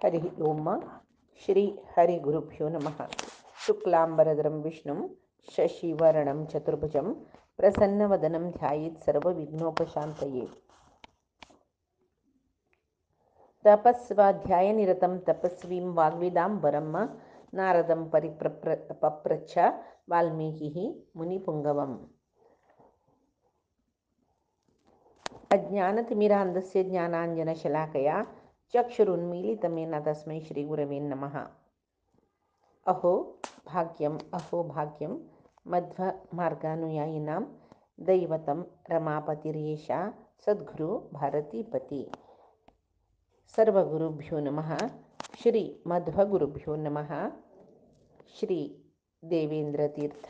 हरि ओम श्री हरि गुरुभ्यो नमः। शुक्लांबरधरं विष्णुं शशिवर्णं चतुर्भुजं प्रसन्नवदनं ध्यायेत् सर्वविघ्नोपशान्तये। तपस्वाध्यायनिरतं तपस्वीं वाग्विदां वरं नारदं पप्रच्छ वाल्मीकिः मुनिपुङ्गवम्। अज्ञानतिमिरान्धस्य ज्ञानाञ्जनशलाकया चक्षुरुन्मीलितमेन तस्मै श्रीगुरवे नमः। अहो भाग्यं मध्वमार्गानुयायिनां दैवतं रमापतिरेषा सद्गुरु भारतीपति। सर्वगुरुभ्यो नमः। श्री मध्वगुरुभ्यो नमः। श्री देवेंद्रतीर्थ,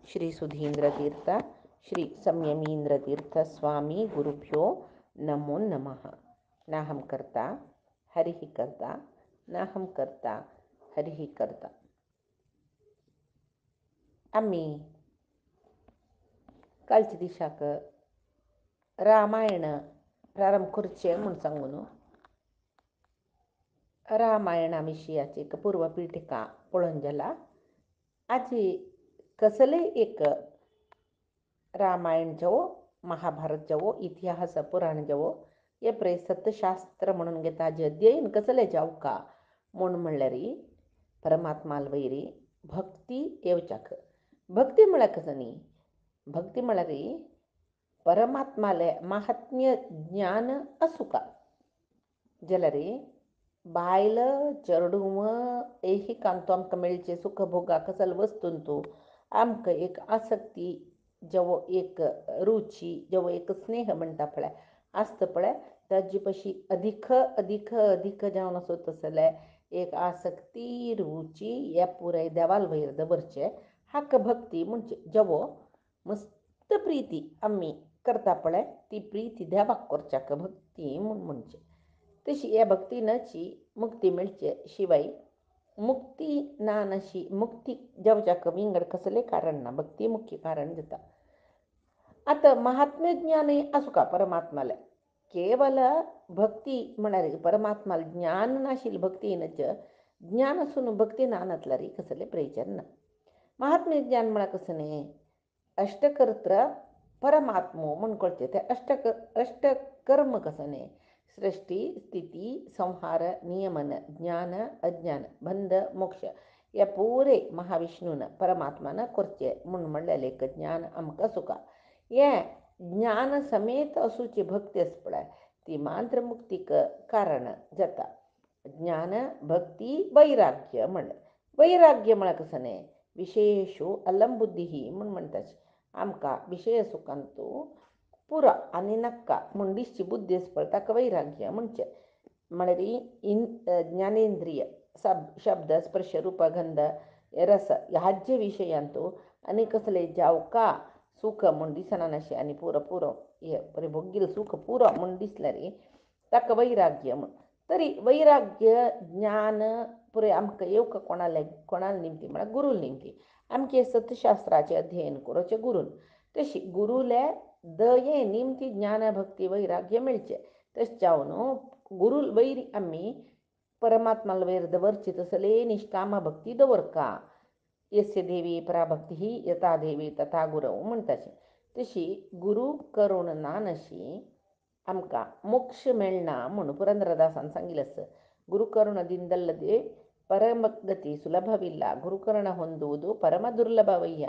श्री सुधींद्रतीर्थ, श्री संयमींद्रतीर्थ स्वामी गुरुभ्यो नमो नमः। नाहं कर्ता हरिः कर्ता, नाहं कर्ता हरिः कर्ता. आम्ही कालच्या दिशाक रामायण प्रारंभ करचे म्हूण सांगून रामायणाविशयाची एक पूर्वपीठिका पळोवन जाला. आजी कसले एक रामायण जावो, महाभारत जावो, इतिहास पुराण जावो, हे प्रे सत्यशास्त्र म्हणून घेता हाजे अध्ययन कसले जावका म्हूण म्हणल्यार परमात्माल वयरी भक्ती येवच्याक. भक्ती म्हळ्यार कसं न्ही, भक्ती म्हळ्यार परमात्माले महात्म्य ज्ञान आसुका जाल्यार बायल चेडूं एकांतो आमकां मेळचे सुख भोगा कसल वस्तूंतू आमकां एक आसक्ती जेवो एक रुची जेवो एक स्नेह म्हणटा पळय आसता पळय, ताजे पशी अधिक अधिक अधिक जावन असो तसले एक आसक्ती रुची हे पुराय देवाल वयर दवरचे हाका भक्ती म्हणजे जेवो मस्त प्रिती आमी करता पळय ती प्रिती देवाक करच्याक भक्ती म्हूण म्हणचे. तशी ह्या भक्तीनाची मुक्ती मेळचे शिवाय मुक्ती ना नशी मुक्ती जावच्याक विंगड कसले कारण ना, भक्ती मुख्य कारण जाता. आता महात्म्य ज्ञान आसुका परमात्माले, केवल भक्ती म्हळ्यार परमात्माला ज्ञान नाशिल्ली भक्ती नच, ज्ञान असून भक्ती ना नातल्यार कसले प्रयोजन ना. महात्म्य ज्ञान म्हळ्यार कसं न्ही, अष्टकर्त्र परमात्मो म्हूण कळचे. ते अष्टकर्म कसं न्ही, सृष्टी स्थिती संहार नियमन ज्ञान अज्ञान बंध मोक्ष हे पुरे महाविष्णून परमात्मान करचे म्हूण म्हणलेले एक ज्ञान आमकां सुका. हे ज्ञान समेत असूची भक्ती आस पळय ती मात्र मुक्तीक कारण जाता. ज्ञान भक्ती वैराग्य म्हणलें. वैराग्य म्हळ्यार कसं न्ही, विशेषू अलम बुद्धी म्हूण म्हणटाच. आमकां विशय सुखांतू पुरो आनी नक्का म्हूण दिसची बुद्धी आस पळय ताका वैराग्य म्हणचे. म्हळ्यार ज्ञानेंद्रिय शब्द स्पर्श रूप गंध रस ह्याचे विशयांतू आनी कसले जावका सुख म्हूण दिसना नाशे आनी पुरो पुरो हे भोगील सुख पुरो म्हूण दिसल्यार ताका वैराग्य म्हूण. तरी वैराग्य ज्ञान पुरे आमकां येवका कोणाल निमती म्हळ्यार गुरूल निमती. आमचे सत्यशास्त्राचे अध्ययन करचे गुरून. तशी गुरुले दये निमती ज्ञान भक्ती वैराग्य मेळचे. तशें जावन गुरूल वैरी आमी परमात्माल वयर दवरची तसले निष्काम भक्ती दवरका. यस्य देवी पराभक्ती यथा देवी तथा गुरव म्हणटाचे. तशी गुरू करून ना नशी आमकां मोक्ष मेळना म्हणून पुरंदरदासान सांगिल्लें. ಗುರುಕರುಣದಿಂದಲ್ಲದೆ ಪರಮಗತಿ ಸುಲಭವಿಲ್ಲ, ಗುರುಕರುಣ ಹೊಂದುವುದು ಪರಮ ದುರ್ಲಭವಯ್ಯ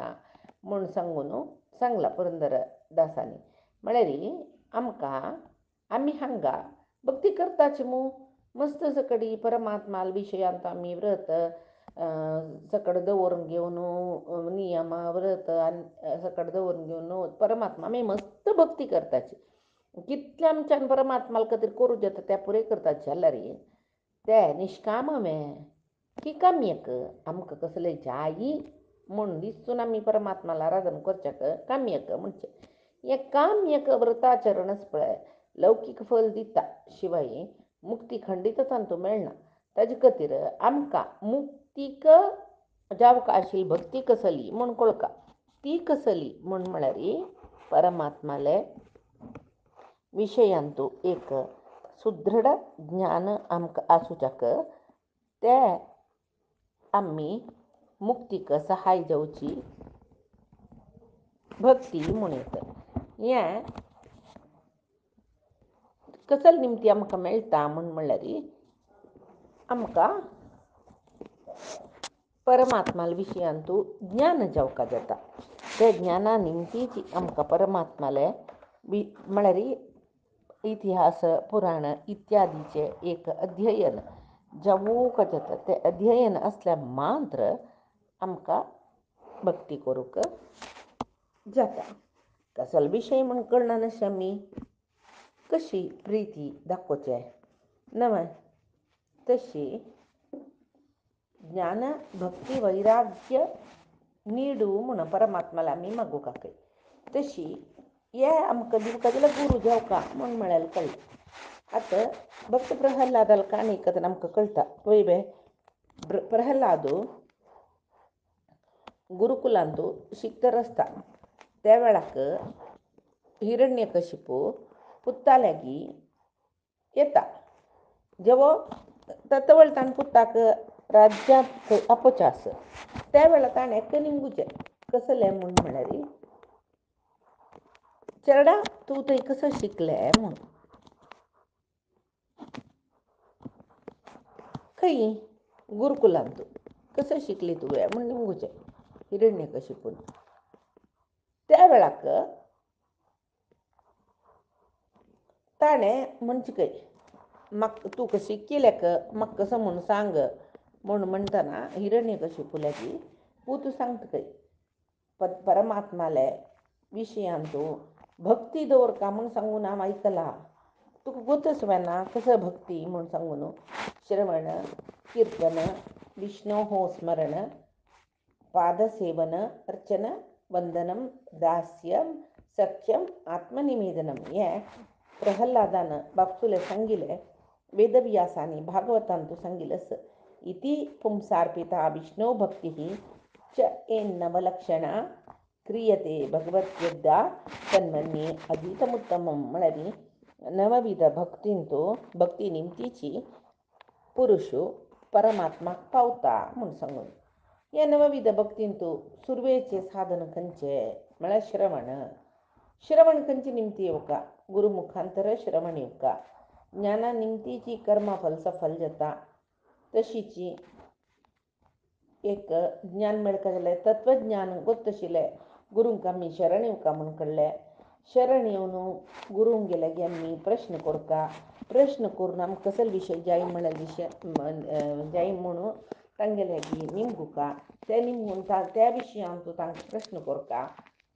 म्हूण सांगून सांगला पुरंदरदासानी. म्हळ्यार आमकां आमी हांगा भक्ती करताच मू मस्त सकडी परमात्माल विशयांत आमी व्रत सकड दवरून घेवन नियम व्रत सकड दवरून घेवन परमात्मा आमी मस्त भक्ती करताची. कितले आमच्यान परमात्माल खातीर करूं जाता ते पुरे करतात जाल्यार ते निश्काम की काम्यक आमकां कसले जायी म्हूण दिसून आमी परमात्माला आराधन करच्याक काम्यक म्हणचे. हे काम्यक व्रताचरण आस पळय लौकीक फल दिता शिवाय मुक्ती खंडित तांतू मेळना. ताजे खातीर आमकां मुक्तीक जावका आशिल्ली भक्ती कसली म्हूण कळका. ती कसली म्हूण म्हळ्यार परमात्माले विशयांतू एक सुदृढ ज्ञान आमकां आसूच्याक ते आम्ही मुक्तीक सहाय जावची भक्ती म्हूण येता. हें कसल निमती आमकां मेळटा म्हणल्यार आमकां परमात्मा विशयांतू ज्ञान जावपाक जाता. त्या ज्ञाना निमतीची आमकां परमात्माले म्हळ्यार इतिहास पुराण इत्यादीचे एक अध्ययन जावूंक जाता. तें अध्ययन असल्या मात्र आमकां भक्ती करूंक जाता. कसल विशय म्हूण कळना नाशे आमी कशी प्रिती दाखोवचें नवय. तशी ज्ञान भक्ती वैराग्य नीडू म्हणून परमात्माला आमी मागूंक जाय. तशी हे आमकां दिवपाक जाल्यार गुरू जावका म्हूण म्हळ्यार कळटा. आतां भक्त प्रल्हादाल काणी आयकतना आमकां कळटा. पळय बे प्रल्हादू गुरुकुलांतू शिकता आसता त्या वेळाक हिरण्यकशिपू पुत्ताल्यागी येता. जेवो तत्वळतान पुत्ताक राज्याक अपचास त्या वेळा ताणें कनिंगूचें कसलें म्हूण म्हळ्यार चेडा तूं थंय कसो शिकलें म्हूण. खंय गुरुकुलांतू कसो शिकली तुवें म्हूण निंगूचें हिरण्यकशिपून. त्या वेळाक ताणें म्हणचे खंय म्हाका तूं शिकिल्ल्याक म्हाका कसो म्हूण सांग म्हूण म्हणटना हिरण्यकशिपू लागीं तूं सांगता खंय परमात्माले विशयांतू भक्ती दवरता म्हूण सांगून हांव आयकलां. तुका गोतूच वेना कसो भक्ती म्हूण सांगून श्रवण कीर्तन विष्णोः स्मरण पादसेवन अर्चन वंदनम दास्यम सख्यम आत्मनिवेदनम. हें प्रल्हादान बापसूले सांगिल्लें वेदव्यासानी भागवतांतू सांगिल्लें. इति पुंसार्पिता विष्णो भक्ती च एन्नवलक्षणा क्रियते भगवद्गीता तन्मन्ये अधीतमुत्तमम. म्हळ्यार नवविध भक्तींतू भक्ती निमतीची पुरुषू परमात्माक पावता म्हूण सांगून. हे नवविध भक्तींतू सुरवेचें साधन खंयचें म्हळ्यार श्रवण खंयची निमती येवका गुरुमुखांतर श्रवण येवका. ज्ञाना निमतीची कर्मफल सफल जाता. तशीची एक ज्ञान मेळका जाल्यार तत्वज्ञान गोत आशिल्लें गुरूंक आमी शरण येवका म्हूण कळ्ळें. शरण येवन गुरूंक गेले की आमी प्रश्न करता. प्रश्न करून आमकां कसलो विशय जाय म्हळ्यार जाय म्हणून तांगेले निमगुका ते निमगून त्या विशयांतू तांकां प्रश्न करता.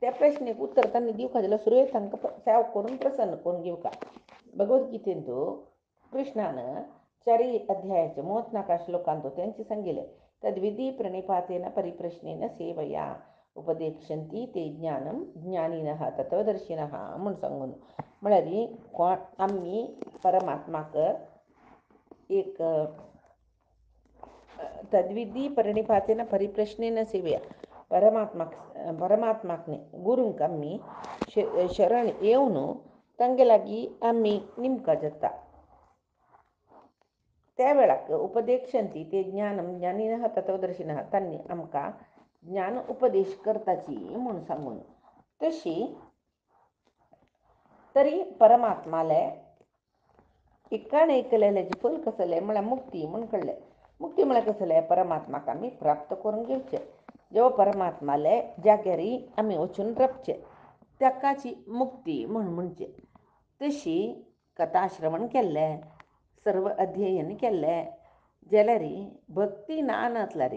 त्या प्रश्नेक उत्तर तांणी दिवपाक जाल्यार सुरवेक तांकां सेवा करून प्रसन्न करून घेवका. भगवद्गीतेंतू कृष्णान 4 अध्यायाचे 34 श्लोकांतू तेंचे सांगिल्लें तद्विधी प्रणिपातेन परिप्रश्नेन सेवया उपदेक्षन्ति ते ज्ञानम ज्ञानिनः तत्वदर्शिनः म्हूण सांगून. म्हळ्यार आमी परमात्माक एक तद्विधी प्रणिपातेन परिप्रश्नेन सेवया परमात्माक गुरूंक आमी शरण येवन तांगे लागीं आमी निमका जाता. त्या वेळाक उपदेक्षन्ति ते ज्ञानम ज्ञानिनः तत्वदर्शिनः तांणी आमकां ज्ञान उपदेश करताची म्हूण सांगून. तशी तरी परमात्माले एकाण ऐकलेल्याचे फल कसलें म्हळ्यार मुक्ती म्हूण कळ्ळें. मुक्ती म्हळ्यार कसलें परमात्माक आमी प्राप्त करून घेवचें. जेव्हा परमात्माले जाग्यारी आमी वचून रपचें ताकाची मुक्ती म्हूण म्हणचें. तशी कथा श्रवण केल्लें सर्व अध्ययन केल्लें जाल्यार भक्ती ना नातल्यार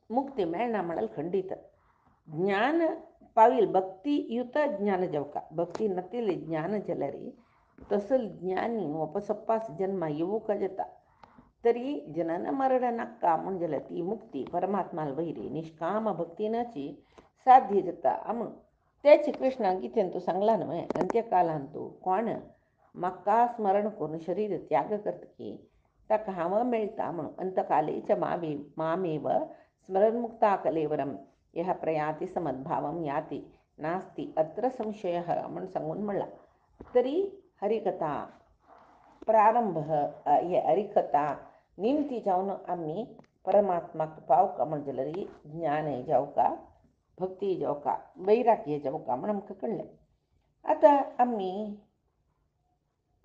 मुक्ती मेळना म्हळ्यार खंडीत. ज्ञान पावील भक्ती युत ज्ञान जावका. भक्ती नातिल्लें ज्ञान जाल्यार तसल ज्ञानी वपसप्पास जन्मा येवूंक जाता. तरी जनन मरण नाक्का म्हूण जाल्यार ती मुक्ती परमात्माल वयरी निष्काम भक्तीनाची साध्य जाता म्हूण तेच कृष्णान गितेंतू सांगलां न्हय. अंत्यकालांतू कोण म्हाका स्मरण करून शरीर त्याग करतकी ताका हांव मेळटा म्हूण अंतकाले च मामेव स्मरणमुक्ता कलेवरम यः प्रयाति समद्भावम याति नास्ति अत्र संशयः म्हूण सांगून म्हणला. तरी हरिकथा प्रारंभ हे हरिकथा निमती जावन आम्ही परमात्माक पावका म्हणटलरी ज्ञान हे जावका, भक्ती जावका, वैराग्य जावका म्हण आमकां कळ्ळें. आतां आमी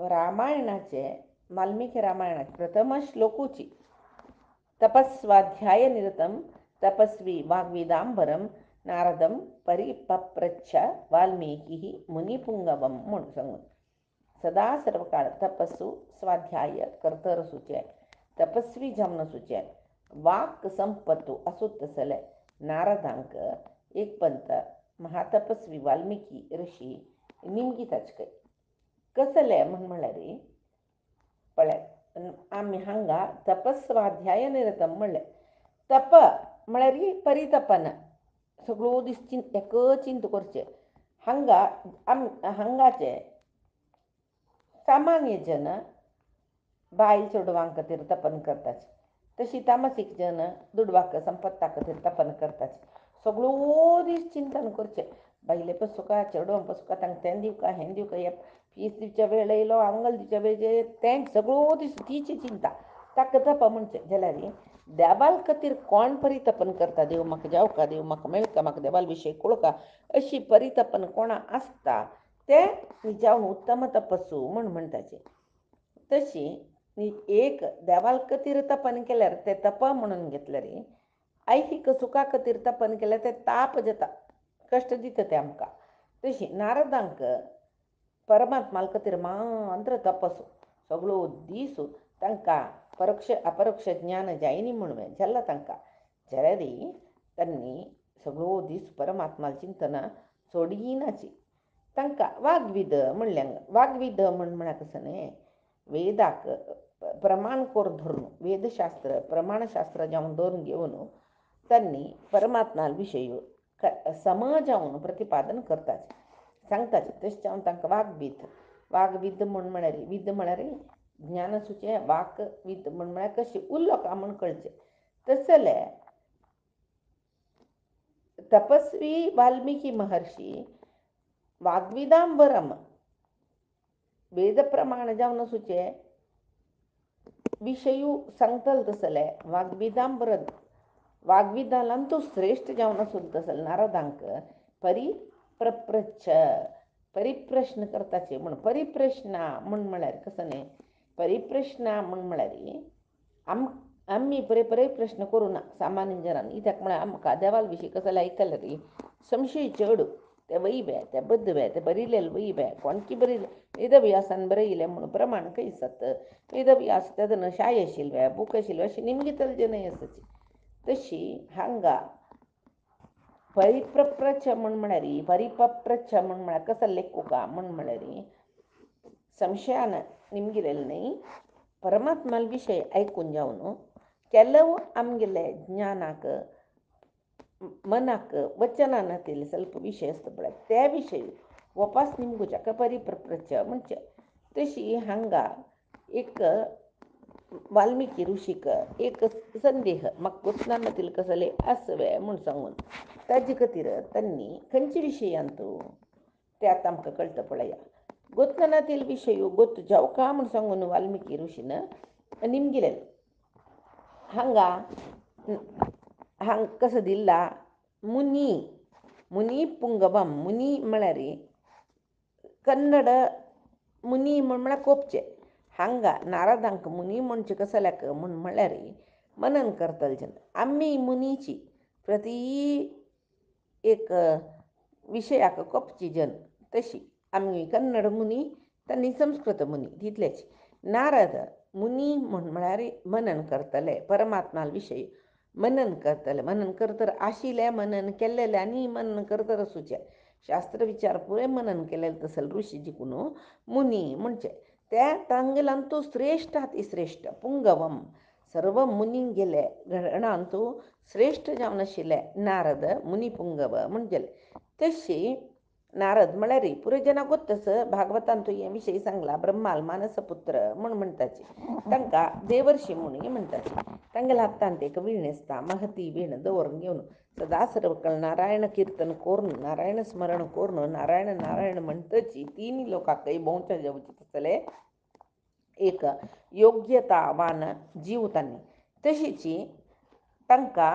रामायणाचे वाल्मिकी रामायणाचे प्रथम श्लोकोची तपस्वाध्याय निरतं तपस्वी वाग्विदांबरं नारदं परिपप्रच्छ वाल्मीकी मुनिपुंगवं म्हणून सांगून सदा सर्व काळ तपस्सू स्वाध्याय करतर सुचे तपस्वी जावन सुचे वाक संपत्तू असुत तसले नारदांक एक पंत महातपस्वी वाल्मिकी ऋषी निमगी ताचकय कसले म्हळ्यार पळय आमी हांगा तपस्वाध्याय निरतम म्हणलें. तप म्हळ्यार परितपन, सगळो दीस एक चिंत करचें. हांगाचे सामान्य जन बायल चेडवांक खातीर तपन करताच, तशी तामसीक जन दुडवाक संपत्ता खातीर तपन करताच. सगळो दीस चिंतन करचें, बायले पसुका चेडवां पसुका तांकां तें दिवका हें दिवका, हे फीस दिवच्या वेळ येयलो, आंगल दिवच्या वेळ तें सगळो दीस तिची चिंता ताका तप म्हणचें. जाल्यार देवाल खातीर कोण परितपन करता, देव म्हाका जावका, देव म्हाका मेळका, म्हाका देवाल विशय कळका अशी परितपन कोणा आसता तें जावन उत्तम तपस्सू म्हण म्हणटाचें. तशी एक देवाल खातीर तपन केल्यार तें तप म्हणून घेतल्यार ऐहिक सुखा खातीर तपन केल्यार तें ताप जाता, कश्ट दिता तें आमकां. तशी नारदांक परमात्मा खातीर मात्र तपसू सगळो दीस तांकां परोक्ष अपरोक्ष ज्ञान जायनी म्हणून जाल्ला तांकां. जाल्यार तांणी सगळो दीस परमात्मा चिंतना सोडिनाची. तांकां वाग्विद म्हणल्यार वाग्विद म्हळ्यार कसं न्ही, वेदाक प्रमाण करून धरून वेदशास्त्र प्रमाणशास्त्र जावन धरून घेवन तांणी परमात्मा विशयी समजावन प्रतिपादन करतात, सांगतात. तशें जावन तांकां वाग्विद म्हळ्यार विद म्हळ्यार ज्ञान सुचें, वाक विद म्हळ्यार कशें उरलोका म्हूण कळचें. तसले तपस्वी वाल्मिकी महर्षी वाग्विदांबरम वेद प्रमाण जावन सुचें विशयू सांगतल तसले वाग्विदांबर वाग्विदांतू श्रेष्ठ जावन आसूं तसले नारदांक परिप्रश्न करताचे म्हण. परिप्रश्ना म्हण म्हळ्यार कसं न्ही, परिप्रश्ना म्हण म्हळ्यार आमी बरे प्रश्न करूं ना सामान्य जनान. कित्याक म्हळ्यार आमकां देवाल विशीं कसले आयकल्यार संशय चड, ते वैबे ते बद्दवे ते बरयलेले वैबे कोणकी बरयले वेदव्यासान बरयले म्हणून प्रमाण खंय सत वेदव्यास तेदन शाय आशिल्ले बूक आशिल्ले अशें निमगेतल जनय आसाची. तशी हांगा परिप्रप्रच्छ म्हण म्हळ्यार परिपप्रच्छ म्हण म्हळ्यार कसले लेखुका म्हण म्हळ्यार संशयान निमगिलेले न्ही, परमात्मा विशय आयकून जावन केलव आमगेले ज्ञानाक मनाक वचनानातील ಸ್ವಲ್ಪ विशय आसता पळय त्या विशयी वपास निमगुच्या परिप्रप्रच्छ म्हणचे. तशी हांगा एक वाल्मिकी ऋषीक एक संदेह म्हाका गोचनानातील कसले आसवे म्हूण सांगून ताजे खातीर तांणी खंयचे विशयांतू ते आतां आमकां कळटा पळया. गोचनानातील विशय गोत जावका म्हूण सांगून वाल्मिकी ऋषीन निमगिलेले. हांगा कसं दिला मुनी पुंगवम. मुनी म्हळ्यार कन्नड मुनी म्हळ्यार कोपचे. हांगा नारदांक मुनी म्हणचे कसल्याक म्हूण म्हळ्यार मनन करतले जन. आमी मुनीची प्रती एक विशयाक कोपची जन, तशी आमी कन्नड मुनी तांणी संस्कृत मुनी तितलेच. नारद मुनी म्हळ्यार मनन करतले परमात्मा विशयी मनन करतले. मनन करतर आशिल्ले मनन केल्लेले आनी मनन करतर सुचे शास्त्र विचार पुरे मनन केलेले तसले ऋषी जिकून मुनी म्हणचे. ते तांगेलांतू श्रेष्ठ अतिश्रेष्ठ पुंगवम सर्व मुनी गेले गणांतू श्रेष्ठ जावन आशिल्ले नारद मुनी पुंगव म्हणजेले. तशी नारद म्हळ्यार पुरे जना गोत्तस भागवतांतू हे विशय सांगला. ब्रह्माल मानसपुत्र म्हूण म्हणटाचे, तांकां देवर्षी मुनी म्हणटाचे. तांगेल्या हातांत एक वीण आसता, महती वीण दवरून घेवन सदा सर्वकाळ नारायण कीर्तन करून नारायण स्मरण करून नारायण नारायण म्हणटची तीन लोकांकय भोंवच्या जावचे तसले एक योग्यतावान जीव तांणी तशीची तांकां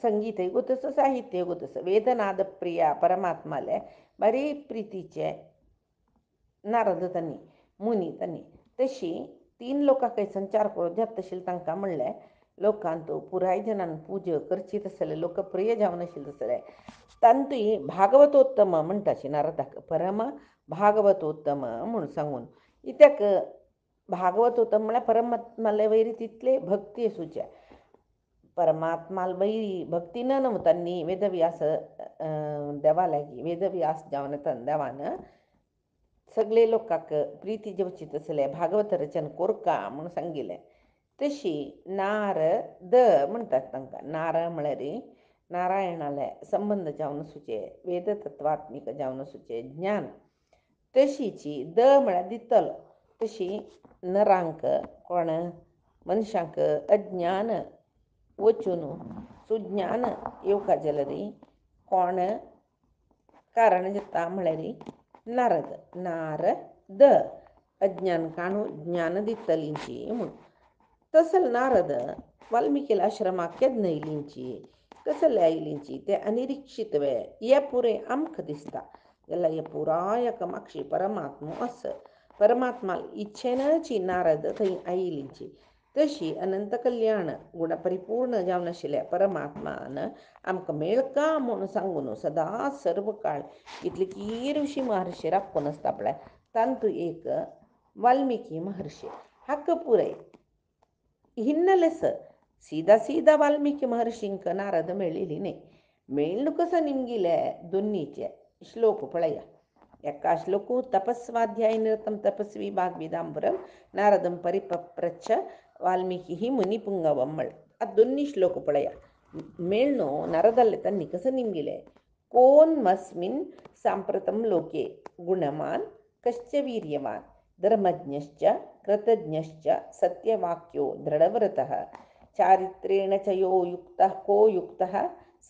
संगीतय गो तसं साहित्य गो तसं वेदनाद प्रिया परमात्माले बरे प्रितीचे नारद तांणी मुनी तांणी तशी 3 लोकां काही संचार करू द्यात तशें तांकां म्हणलें लोकांतू पुराय जनान पूजा करची तसले लोकप्रिय जावन आशिल्ले तसले तांतूय भागवतोत्तम म्हणटाशी नारदाक परम भागवतोत्तम म्हूण सांगून इत्याक भागवतोत्तम म्हळ्यार परमात्माले वयरी तितले भक्ती आसूचे परमात्माल वयरी भक्ती न तांणी वेदव्यास देवा लागीं वेदव्यास जावन देवान सगळे लोकांक प्रिती जेवची तसले भागवत रचन कोरका म्हूण सांगिल्लें तशी नारद म्हणटात तांकां नार म्हळ्यार नारायणाले संबंध जावन आसूचे वेदतत्वात्मीक जावन आसूचे ज्ञान तशीची द म्हळ्यार दितलो तशी नरांक कोण मनशांक अज्ञान वचून सुज्ञान येवका जाल्यार कोण कारण जाता म्हळ्यार नारद नारद अज्ञान काणू ज्ञान दितलींची म्हूण तसल नारद वाल्मिकील आश्रमाक केन्ना येयलींची कसले आयलींची ते अनिरीक्षितवे हे पुरे आमकां दिसता जाल्यार हे पुराय मागशी परमात्मो आस परमात्मा इच्छेनची नारद थंय आयलींची तशी अनंत कल्याण गुण परिपूर्ण जावन आशिल्ल्या परमात्मान आमकां मेळका म्हूण सांगून सदा सर्व काळ इतली ऋषी महर्षी राखून आसता पळय तांतू एक वाल्मिकी महर्षी हाक पुरय ಹಿನ್ನೆಲೆಸ ಸೀದಾ ವಾಲ್ಮೀಕಿ ಮಹರ್ಷಿಂಕ ನಾರದ ಮೆಳಿಲಿ ನೇ ಮೇಳ್ನು ಕಸ ನಿಮ್ಗಿಲೆ ದುನ್ನೀಚೆ ಶ್ಲೋಕ ಪಳಯ ಎಕ್ಕ ಶ್ಲೋಕು ತಪಸ್ವಾಧ್ಯಾಯ ನಿರತಂ ತಪಸ್ವಿ ಭಾಗ್ವಿದಾಂಬರಂ ನಾರದಂ ಪರಿಪಪ್ರಚ್ಛ ವಾಲ್ಮೀಕಿ ಮುನಿಪುಂಗವಮ್ಮಳ್ ಅದು ದೊನ್ನಿ ಶ್ಲೋಕ ಪಳಯ ಮೇಳ್ನು ನರದಲ್ಲೆ ತನ್ನಿ ಕಸ ನಿಮ್ಗಿಲೆ ಕೋನ್ ಮಸ್ಮಿನ್ ಸಾಂಪ್ರತಂ ಲೋಕೆ ಗುಣಮಾನ್ ಕಶ್ಚ ವೀರ್ಯವಾನ್ धर्मज्ञश्च कृतज्ञश्च सत्यवाक्यो दृढव्रतः चारित्रेण च यो युक्तः को युक्तः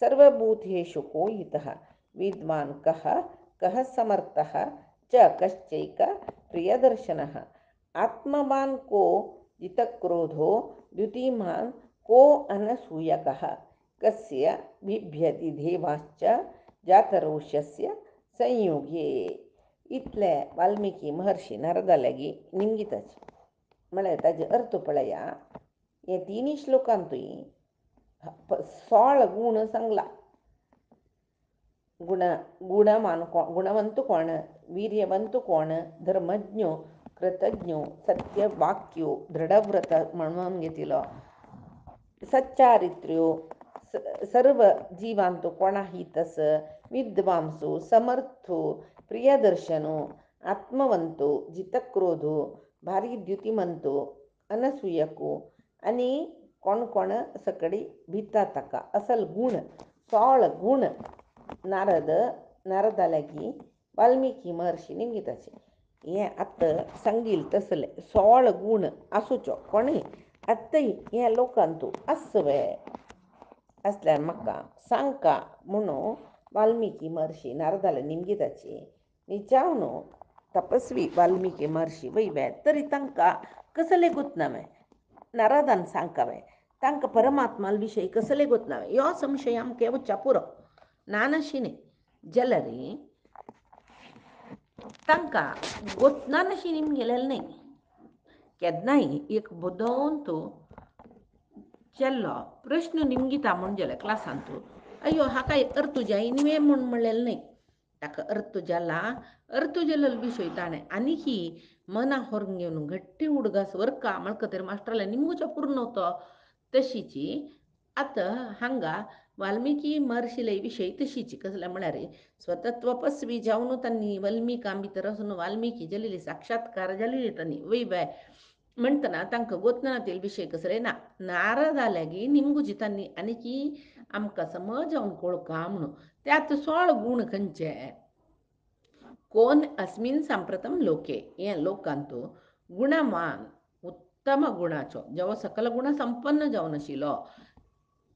सर्वभूतेषु को युतः विद्वान् कः समर्थः च कश्चैक प्रियदर्शनः आत्मवान् को जितक्रोधो द्युतिमान् को अनसूयकः कस्य बिभ्यति देवाश्च जातरोषस्य संयोगे इतले वाल्मिकी महर्षी नारदालागी निमगिताचे म्हळ्यार ताजे अर्थ पळया हे 3 श्लोकांतूय 16 गुण सांगला गुणवान गुणवंत कोण वीर्यवंत कोण धर्मज्ञो कृतज्ञो सत्यवाक्यो दृढव्रत म्हणून घेतिलो सच्चारित्र्यो सर्व जीवांतो कोणाही तस विद्वांसो समर्थो प्रियदर्शनो आत्मवंतो जितक्रोधो भारी द्युतिमंतो अनसूयको आणि कोण सकडी भिता ताका असल गुण 16 गुण नारदालागी वाल्मिकी महर्षी निमगिताचे हे आत सांगिल तसले 16 गुण आसूच्यो कोणी आत्ताय हे लोकांतू आसवे असल्यार म्हाका सांगका म्हणून वाल्मिकी महर्षी नारदाला निमगिताचे निचावनो तपस्वी वाल्मिकी महर्षी वैवे तरी तांकां कसले गुतनावे नारदान सांगकावे तांकां परमात्माल विशयी कसले गुतनावे ह्यो संशय आमकां येवच्या पुरो नानशिने जाल्यार तांकां गुतना निमगेलेले न्ही केन्नाय एक बुदोवन तूं चल्लो प्रश्न निमगिता म्हूण जाल्यार क्लासांतू अय्यो हाका अर्थ जाय न्ही म्हूण म्हणलेलें न्ही ताका अर्थ जाला विशय ताणें आनी ही मना ಹೊರಗೆ घेवन गट्टी उडगास वर्का मळकतेर मास्टरला निमगुच्या पूर्ण तो तशीची आतां हांगा वाल्मिकी महर्षीले विशय तशीची कसले म्हळ्यार स्वतत्वपस्वी जावन तांणी वाल्मिकां भितर वचून वाल्मिकी जालेली साक्षात्कार जालेली तांणी वैवे म्हणटना तांकां गोतना ते विशय कसले ना नारदालागी निमगुची तांणी आनी की आमकां समज जावन कळका म्हणून त्यात 16 गुण खंयचे कोण अस्मिन सांप्रतम लोके हे लोकांतू गुणवान उत्तम गुणाचो जेवो सकल गुण संपन्न जावन आशिल्लो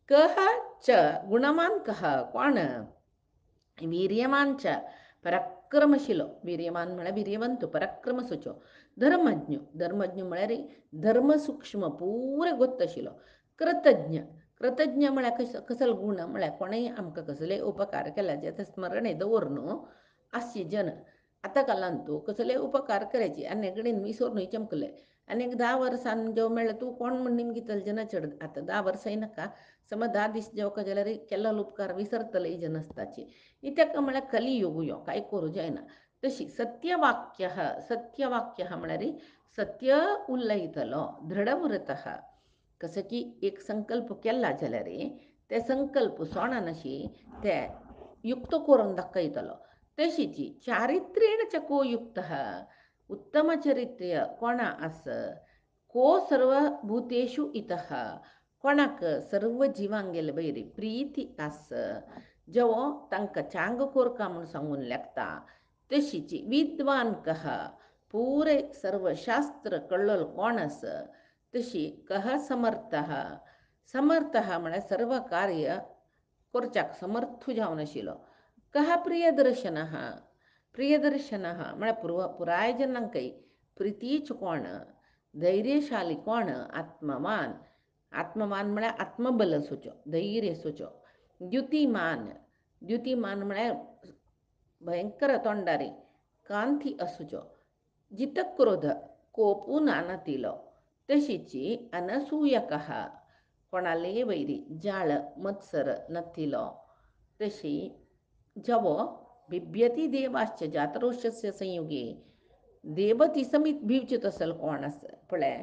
कह च गुणवान कह कोण वीर्यवान च पराक्रमशिलो, वीर्यवान म्हळ्यार विर्यवंत, पराक्रम सुचो. धर्मज्ञ, धर्मज्ञ म्हळ्यार धर्म सूक्ष्म पुरे गोत्त आशिल्लो. कृतज्ञ, कृतज्ञ म्हळ्यार कसलो गूण म्हळ्यार कोणेंय आमकां कसलेय उपकार केला जें स्मरणें दवरून अशे जन आतां कालांत तूं कसलेय उपकार करयाचे आनी कडेन विसरून चमकले आनी 10 वर्सान जेव मेळ्ळें तूं कोण म्हण निमगितले जना चड आतां 10 वर्सांय नाका समज 10 दीस जेवका जाल्यार केल्लो उपकार विसरतले जन आसताची इत्याक म्हळ्यार कलियुग यो कांय करूं जायना. तशी सत्यवाक्य, सत्यवाक्य म्हळ्यार सत्य उलयतलो दृढव्रतः. कसं की एक संकल्प केला जाल्यार ते संकल्प सोडानाशी ते युक्त करून दाखयतलो. तशीची चारित्र्येण च को युक्तः, उत्तम चरित्र्य कोणा आस, को सर्वभूतेषु इतः, कोणाक सर्व जिवांगेले वैरी प्रीती आस, जेवो तांकां चांग कोरका म्हूण सांगून लेखता. तशीची विद्वान कह, पुरे सर्व शास्त्र कळ्ळल कोण आस, तशी कह समर्थः, समर्थः म्हळ्यार सर्व कार्य करच्याक समर्थ जावन आशिल्लो. कह प्रियदर्शनः, प्रियदर्शनः म्हळ्यार पुराय जनांकय प्रितीच कोण, धैर्यशाली कोण, आत्मवान, आत्मवान म्हळ्यार आत्मबल सुचो, धैर्य सुचो. द्युतिमान, द्युतिमान म्हळ्यार भयंकर तोंडारी कांती असुचो. जितक्रोध, कोपू नानतिलो. तशीची अनसूयकः, कोणाले वैरी जाळ मत्सर नथिलो. तशी जवो बिभ्यती देवाश्च जातरोषस्य संयुगे, देवती समीत भिवचित असल कोण आस पळय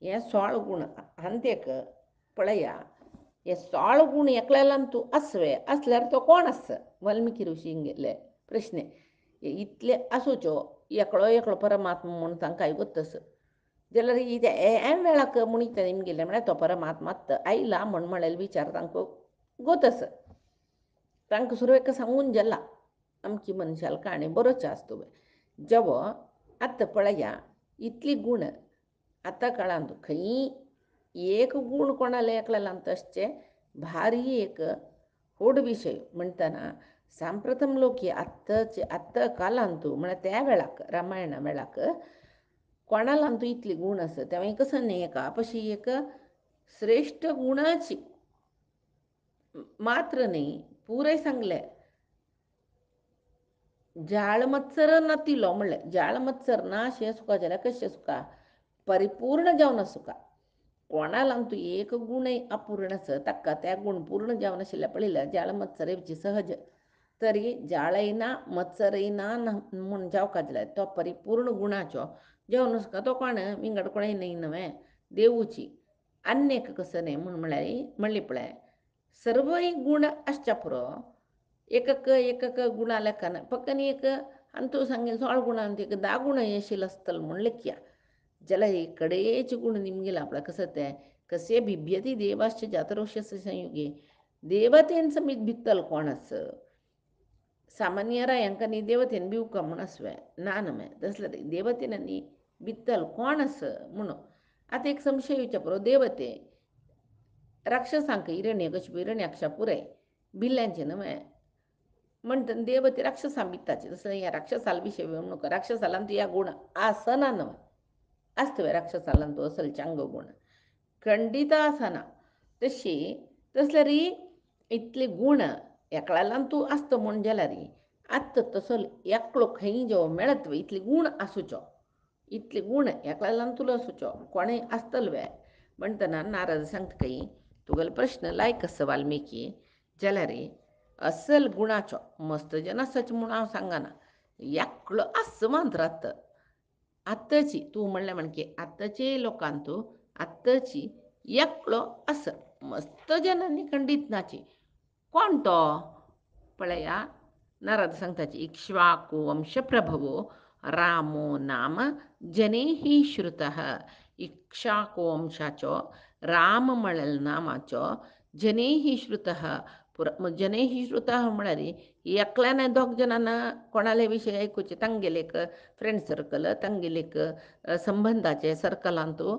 हे 16 गूण अंत्यक पळया हे 16 गूण एकल्यालान तूं आसवे असल्यार तो कोण आस. वाल्मिकी ऋषीन गेले प्रश्न इतले आसूच्यो एकलो एकलो परमात्मा म्हूण तांकांय गोतस जाल्यार हे वेळाक मुणीता निमगेले म्हळ्यार तो परमात्मात आयला म्हण म्हळेल विचार तांकां गोतस. तांकां सुरवेक सांगून जाला आमची मनशाल काणी बरोच आसतो जेवो आतां पळया इतली गूण आतां काळांत खंय एक गूण कोणाले एकल्यालांत आसचे भारी एक व्हड विशय म्हणटना सांप्रतम लोक आत्तां कालांत म्हळ्यार त्या वेळाक रामायणा वेळाक कोणालांतू इतली गूण आस तें कसं न्ही एका अशी एक श्रेष्ठ गुणाची मात्र न्ही पुरे सांगले जाळ मत्सर नतिलो म्हणलें जाळ मत्सर ना अशें सुका जाल्यार कशें सुका परिपूर्ण जावन सुका. कोणालांतू एक गुणय अपूर्ण आस ताका त्या गुण पूर्ण जावन आशिल्ल्या पळयल्यार जाळ मत्सर येवची सहज. तरी जाळय ना मत्सरय ना म्हूण जावका जाल्यार तो परिपूर्ण गुणाचो जेवन सुका तो कोण विंगड कोणय न्ही न्हय देवूची अन्यक कसं न्ही म्हूण म्हळ्यार म्हणली पळय सर्वय गुण आसच्या पुरो एकक गुणा लेखान फक्त न्ही एक आनी तूं सांगेल 16 गुणांत एक 10 गुणय आशिल्लो आसतलो म्हूण लेखया जाल्यार एक कडेच गुण निमगेला पळय कसं तें कसे बिभ्यती देवाश्च जातरोषस्य संयुगे देवतेन समीत भित्तल कोण आस. सामान्य रायांका न्ही देवतेन भिवका म्हूण आसवे ना न्हय तसलें देवतेन न्ही भित्तल कोण आस म्हणून आतां एक संशय येवच्या पुरो देवते राक्षसांक हिरण्यकशिपू हिरण्याक्षा पुराय भिल्ल्यांचे न्हय म्हणटा देवते राक्षसां भित्ताचे तसं ह्या राक्षसाल विशय म्हणून राक्षसालांत ह्या गुण आसना न्हय आसतवे राक्षसालांत असल चांग गुण खंडित आसना. तशी तसल्यार इतले गुण एकल्यालांत तूं आसता म्हूण जाल्यार आत्ता तसो एकलो खंय जेव मेळत इतले गुण आसूचो इतले गुण एकल्यालांत तुलो आसूचो कोणेय आसतलवे म्हणटना नारद सांगता खंय तुगेलो प्रश्न लायक आसा वाल्मिकी जाल्यार असल गुणाचो मस्त जन आसाचे म्हूण हांव सांगना एकलो आस मात्र आत्ताची तूं म्हणलें म्हणकी आत्ताचे लोकांत आत्ताची एकलो आस मस्त जनांनी खंडीत नाची कोण तो पळया नारद सांगताची इक्ष्वाकु वंश प्रभवो रामो नाम जनैः श्रुतः. इक्ष्वाकु वंशाचो राम म्हळेल नामाचो जनैः श्रुतः जनैः श्रुतः म्हळ्यार एकल्यान दोग जाणांना कोणाले विशय ऐकूचे तांगेले एक फ्रेंड सर्कल तांगेले एक संबंधाचे सर्कलांतू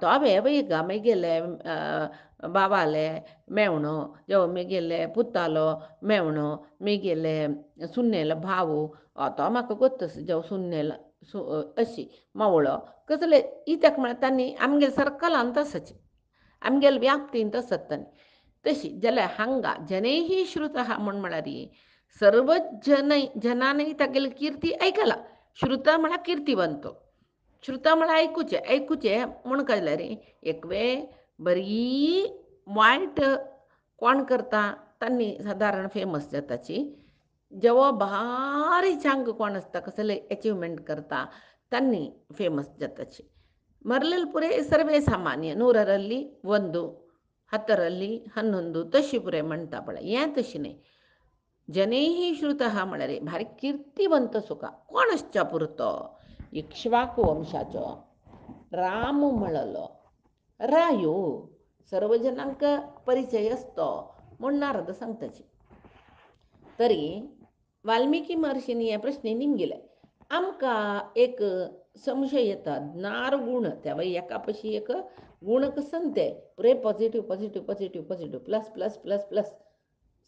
तो हांवें म्हगेले बाबाले मेवणो जेव म्हगेले पुतालो मेवणो म्हगेले सुन्नेलो भाव तो म्हाका गोत्तस जेव सुन्नेलो अशी मावळो कसले इत्याक म्हळ्यार तांणी आमगे सर्कलांत तसच आमगेले व्याप्तीन तसत तांणी तशी जाल्यार हांगा जनैः श्रुतः म्हळ्यार सर्व जनांनी तागेली किर्ती आयकला श्रुता म्हळ्यार किर्तीवंत श्रुता म्हळ्यार ऐकूचे म्हूण कळल्यार एक वेळ बरी वायट कोण करता तांणी सादारण फेमस जाताची जेव्हा भारी चांग कोण असता कसले अचिव्हमेंट करता तांणी फेमस जाताची ಮರಳಲ್ ಪುರೆ ಸರ್ವೇ ಸಾಮಾನ್ಯ 100ರಲ್ಲಿ 1 10ರಲ್ಲಿ 11 तशी पुरे म्हणटा पळय हें तशी न्ही जनैः श्रुतः म्हळ्यार भारी किर्तीवंत सुका कोण आसच्या पुरतो इक्ष्वाकू वंशाचो राम म्हणलो रायो सर्व जनांक परिचय असतो म्हूण नारद सांगताची तरी वाल्मिकी महर्षीनी हे प्रश्न निमगेले आमकां एक संशय येता ज्ञार गुण तेव्हा एकापशी एक गुण कसन ते पुरे positive positive positive positive plus plus plus plus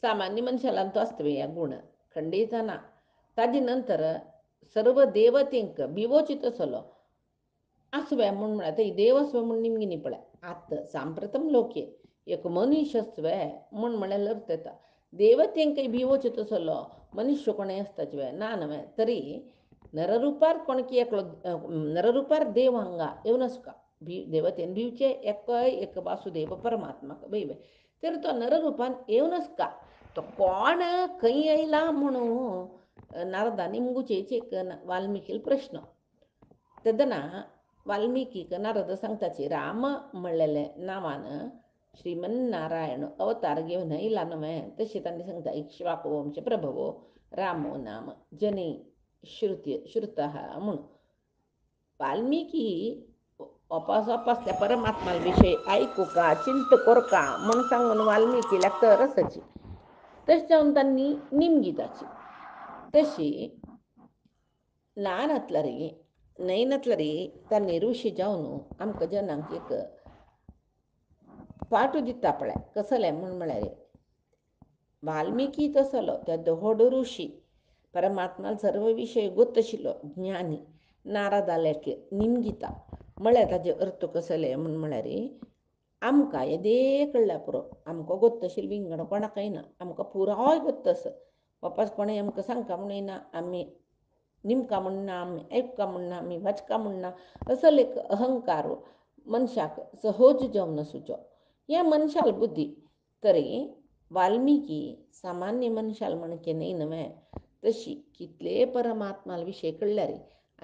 सामान्य मनशाला तो असतवे या गुण खंडित ना ताजे नंतर सर्व देवतेंक विवोचित असलो आसवे म्हूण म्हळ्यार ते देवस्व म्हूण निमगिनी पळय आतां सांप्रतम लोके एक मनीसस्वे म्हूण म्हळ्यार अर्थ येता देवतेंकय विवोचित असलो मनुष्य कोणें आसताचे ना न्हय तरी नररूपार कोणकी एकलो नररूपार देव हांगा येवन आसका देवतेन भिवचे एक वासुदेव परमात्मा वय तर तो नररूपान येवन आसका तो कोण खंय येयला म्हणून नारदांनी मुगुचेचे एक वाल्मिकील प्रश्न तेदना वाल्मिकीक नारद सांगताचे राम म्हणलेले नांवान श्रीमन नारायण अवतार घेवन येयला न्हय तशें तांणी सांगता इक्ष्वाकू वंश प्रभवो रामो नाम जनै श्रुतः म्हणून वाल्मिकी वापस त्या परमात्मा विषयी ऐकू का चिंत करका म्हूण सांगून वाल्मिकीला तरसची तशें जावन तांणी निमगिताची तशी नयनतलरी तांणी ऋषी जावन आमकां जनांक एक पाठ दिता पळय कसले म्हूण म्हळ्यार वाल्मिकी तसलो त्या व्हड ऋषी परमात्मा सर्व विशय गोत आशिल्लो ज्ञानी नारदालेक निमगिता म्हळ्यार ताजे अर्थ कसले म्हूण म्हळ्यार आमकां येदे कळ्ळ्या पुरो आमकां गोत्त आशिल्लो विंगड कोणाकय ना आमकां पुराय गोत्त आसा वापस कोणें आमकां सांगता म्हूण येना आमी निमका म्हणना आमी ऐकका म्हणना आमी वाचका म्हणना असो एक अहंकार मनशाक सहज जावन आसुचो हें मनशाल बुद्धी तरी वाल्मिकी सामान्य मनशाल म्हणके न्ही न्हय तशी कितले परमात्मा विशय कळल्यार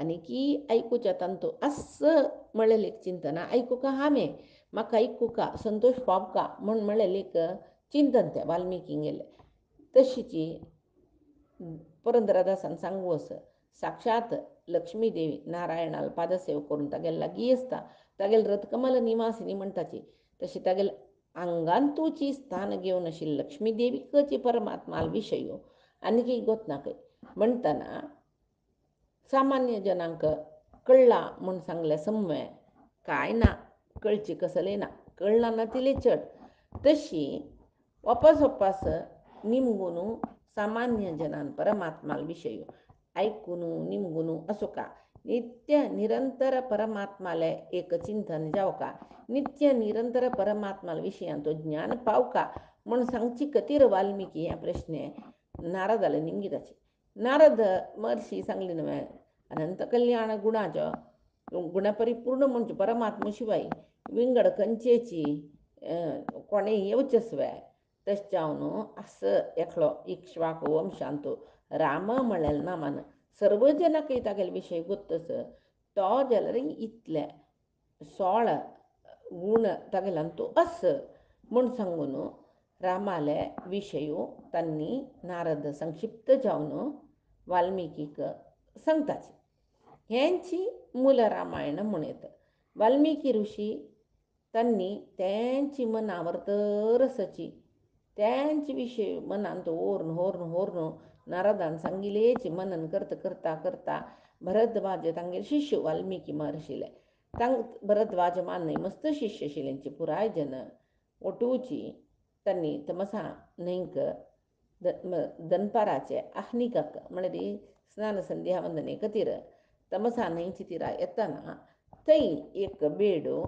आनी की ऐकूच्या तांतो आस म्हळेल एक चिंतना ऐकूका हांवें म्हाका ऐकूका संतोष पावका म्हूण म्हळेल एक चिंतन तें वाल्मिकीन गेलें तशीची पुरंदरदासान सांगू आस साक्षात लक्ष्मी देवी नारायणाल पादसेव करून तागेले लागीं आसता तागेले रथकमल निवासिनी म्हणटाची तशी तागेले आंगांतूची स्थान घेवन आशिल्ली लक्ष्मी देवीकची परमात्मा विशयो आनी गोत नाकय म्हणटना सामान्य जनांक कळ्ळा म्हूण सांगले सम्य कांय ना कळची कसले ना कळना ना तिले चड तशी वापस निमगून सामान्य जनान परमात्मा विशयो ऐकून निमगून असो का नित्य निरंतर परमात्माले एक चिंतन जावका नित्य निरंतर परमात्मा विशयांचो ज्ञान पावका म्हूण सांगची खातीर वाल्मिकी ह्या प्रश्ने नारदाले निमगिताचे नारद महर्षी सांगली न्हय अनंत कल्याण गुणाचो गुणपरिपूर्ण म्हणजे परमात्मा शिवाय विंगड खंयचेची कोणें येवचेसवे तशें जावन आस एकलो इक्ष्वाकू वंशांतो राम म्हळेल नामान सर्व जनांकय तागेले विशय गोत्तस तो जाल्यार इतले 16 गुण तागेलांतू आस म्हूण सांगून रामाले विशयो तांणी नारद संक्षिप्त जावन वाल्मिकीक सांगताचे हेंची मूल रामायण म्हूण येता वाल्मिकी ऋषी तांणी तेंची मनावर तरसची त्यांचे विषय मनान तो ओरन होरन होरन नारदान सांगिलेचे मनन करता करता भरद्वाज तांगेर शिष्य वाल्मिकी महर्षीले तांग भरद्वाज मान्य मस्त शिष्य शिलेंचे पुराय जन ಒಟೂಚಿ ತನ್ನಿ ತಮಸ ನೆಂಕ दनपाराचे आह्निकक म्हणजे स्नान संध्या वंदने कतीर तमसा न्हंयची तिरा येताना थंय एक बेडो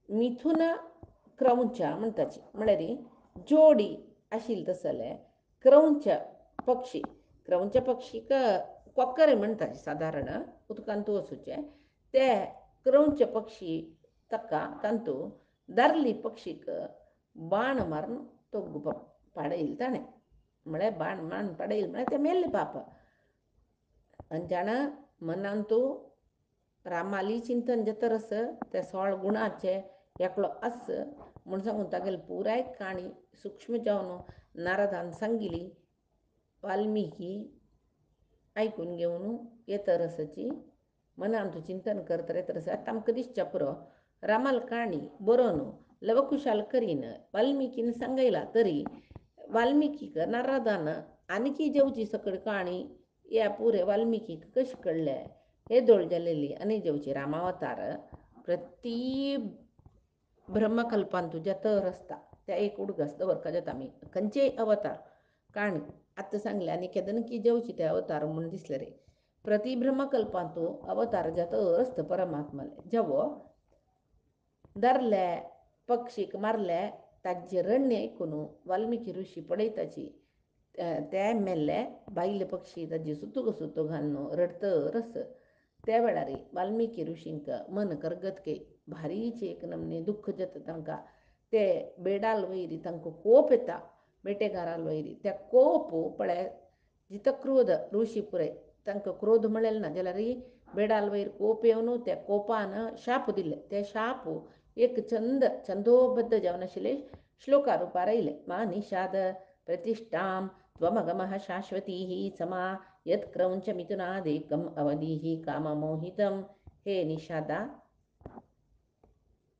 मिथुन क्रौंच म्हणटाची म्हळ्यार जोडी आशिल्ली तसले क्रौंच पक्षीक कोक्करे म्हणटाचे सादारण उदकांत वचूचे ते क्रौंच पक्षी तक्का तांतू दारली पक्षीक बाण मारून तो पाडयली ताणें म्हळ्यार बाण मारून पाडयली म्हळ्यार ते मेल्ले पाप अंजाण मनान तूं रामाली चिंतन जतरस ते 16 गुणाचे एकलो आस म्हूण सांगून तागेली पुराय काणी सूक्ष्म जावन नारदान सांगिली वाल्मिकी आयकून घेवन येतरसची मनान तूं चिंतन करत येतरस तामकां दिसच्या पुरो रामाल काणी बरो न्हू लवकुशाल करीन वाल्मिकीन सांगयला तरी वाल्मिकीक नारदान आनीकी जेवची सकड काणी या पुरे वाल्मिकीक कशें कळ्ळे हे दोळ जालेली आनी जेवची रामावतार प्रती ब्रह्मकल्पान तुज्या तर आसता त्या एक उडगस दवरका जाता आमी खंयचेय अवतार काणी आतां सांगले आनी केदन की जेवची ते अवतार म्हूण दिसले रे प्रती ब्रह्मकल्पान तूं अवतार जातर आसता परमात्माले जेवो धरले पक्षीक मारले ताजे रण्य ऐकून वाल्मिकी ऋषी पडयताची ते मेल्ले बायले पक्षी ताजे सुतू घालून रडतरस त्या वेळार वाल्मिकी ऋषींक मन करगतके भारीचे एक नमने दुःख जाता तांकां ते बेडाल वयरी तांकां कोप येता बेटेकाराल वयरी त्या कोप पळय जित क्रोध ऋषी पुरे तांकां क्रोध म्हळेल ना जाल्यार बेडाल वयर कोप येवन त्या कोपान शाप दिले ते शाप एक छंदोबद्ध जावन आशिल्ले श्लोका रुपार आयले मा निषाद प्रतिष्ठां त्वमगमः शाश्वतीः समा यत् क्रौंच मिथुनादेकम् अवधीः काममोहितं हे निषादा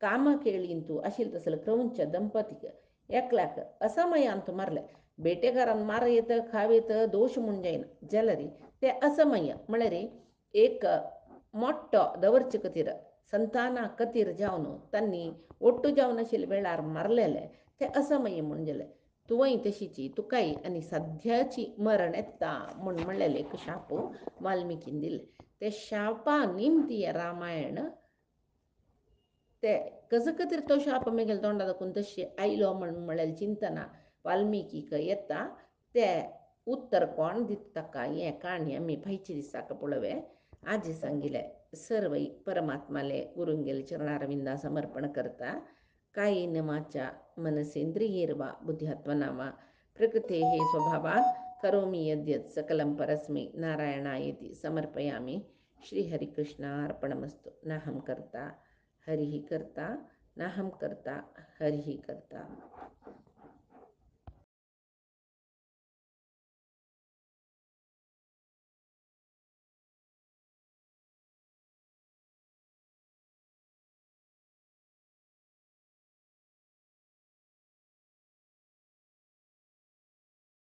काम केळींतू आशिल्ले तसले क्रौंच दंपतीक एकल्याक असमयांत मारले बेटेकारान मार येत खाव येत दोष म्हूण जायना जाल्यार ते असमय म्हळ्यार एक मोठो दवरचे खातीर संताना खातीर जावन तांणी ओट्टू जावन आशिल्ले वेळार मारलेले ते असमय म्हूण जाले तुवंय तशीची तुकाय आनी सद्याची मरण येता म्हूण म्हणलेले एक शाप वाल्मिकीन दिले ते शापा निमती रामायण ते कसं खातीर तो शाप मेगेल तोंडा दाखून तशी आयलो म्हळ्यार चिंतना वाल्मिकीक येता ते उत्तर कोण दिता ताका हे काणी आमी फायचे दिसाक पळोवे आज सांगिले सर्वई परमात्माले गुरुंगेल चरणारविंदा समर्पण करता कायेन वाचा मनसेंद्रियेर्वा बुद्ध्यात्मना प्रकृते हे स्वभावा करोमि यद्यत् सकलं परस्मै नारायणायेति समर्पयामि श्रीहरिकृष्णार्पणमस्तु नाहं कर्ता हरिः कर्ता नाहं कर्ता हरिः कर्ता।